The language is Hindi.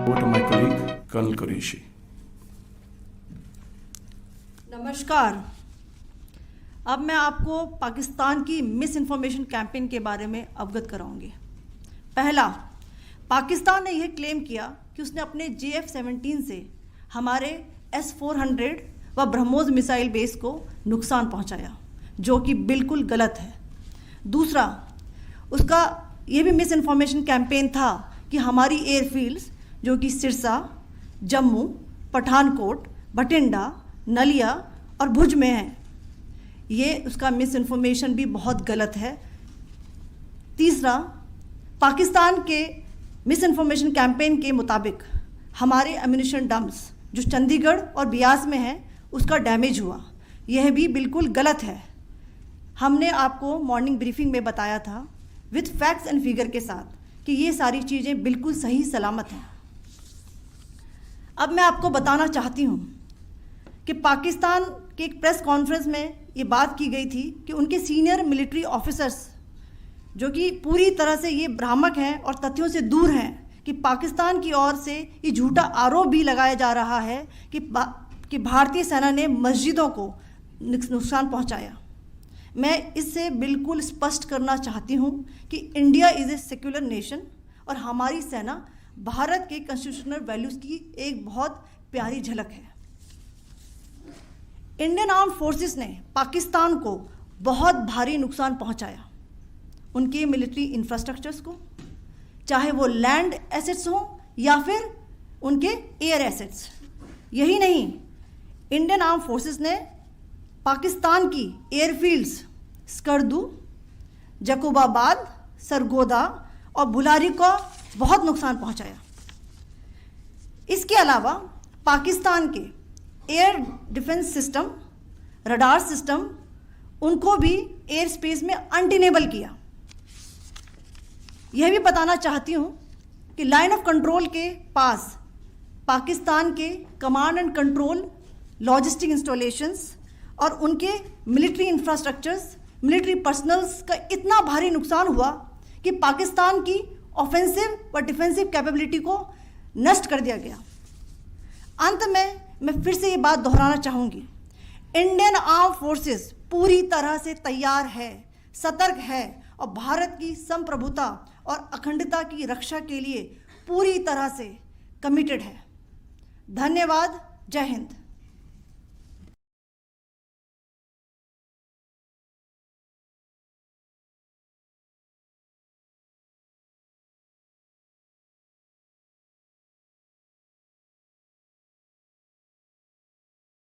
Over to my colleague, Colonel Qureshi. नमस्कार। अब मैं आपको पाकिस्तान की मिस इन्फॉर्मेशन कैंपेन के बारे में अवगत कराऊंगी। पहला, पाकिस्तान ने यह क्लेम किया कि उसने अपने JF-17 से हमारे S-400 व ब्रह्मोस मिसाइल बेस को नुकसान पहुंचाया, जो कि बिल्कुल गलत है। दूसरा, उसका ये भी मिस इन्फॉर्मेशन कैंपेन था कि हमारी एयरफील्ड्स जो कि सिरसा, जम्मू, पठानकोट, बठिंडा, नलिया और भुज में हैं, ये उसका मिस इन्फॉर्मेशन भी बहुत गलत है। तीसरा, पाकिस्तान के मिस इन्फॉर्मेशन कैंपेन के मुताबिक हमारे एम्यूनिशन डम्प्स जो चंडीगढ़ और बियास में हैं उसका डैमेज हुआ, यह भी बिल्कुल गलत है। हमने आपको मॉर्निंग ब्रीफिंग में बताया था विथ फैक्ट्स एंड फिगर के साथ कि ये सारी चीज़ें बिल्कुल सही सलामत हैं। अब मैं आपको बताना चाहती हूँ कि पाकिस्तान के एक प्रेस कॉन्फ्रेंस में ये बात की गई थी कि उनके सीनियर मिलिट्री ऑफिसर्स जो कि पूरी तरह से ये भ्रामक हैं और तथ्यों से दूर हैं कि पाकिस्तान की ओर से ये झूठा आरोप भी लगाया जा रहा है कि भारतीय सेना ने मस्जिदों को नुकसान पहुंचाया। मैं इससे बिल्कुल स्पष्ट करना चाहती हूं कि India is a secular nation और हमारी सेना भारत के कॉन्स्टिट्यूशनल वैल्यूज़ की एक बहुत प्यारी झलक है। इंडियन आर्म्ड फोर्सेस ने पाकिस्तान को बहुत भारी नुकसान पहुंचाया, उनके मिलिट्री इंफ्रास्ट्रक्चर्स को, चाहे वो लैंड एसेट्स हों या फिर उनके एयर एसेट्स। यही नहीं, इंडियन आर्म्ड फोर्सेस ने पाकिस्तान की एयरफील्ड्स स्कर्दू, जकोबाबाद, सरगोदा और बुलारी को बहुत नुकसान पहुंचाया। इसके अलावा पाकिस्तान के air defence system, radar system, उनको भी एयर स्पेस में अनटेनेबल किया। यह भी बताना चाहती हूँ कि लाइन ऑफ कंट्रोल के पास पाकिस्तान के command and control logistic installations और उनके मिलिट्री इंफ्रास्ट्रक्चर्स, मिलिट्री पर्सनल्स का इतना भारी नुकसान हुआ कि पाकिस्तान की ऑफेंसिव व डिफेंसिव कैपेबिलिटी को नष्ट कर दिया गया। अंत में मैं फिर से ये बात दोहराना चाहूँगी, इंडियन आर्म फोर्सेस पूरी तरह से तैयार है, सतर्क है और भारत की संप्रभुता और अखंडता की रक्षा के लिए पूरी तरह से कमिटेड है। धन्यवाद। जय हिंद।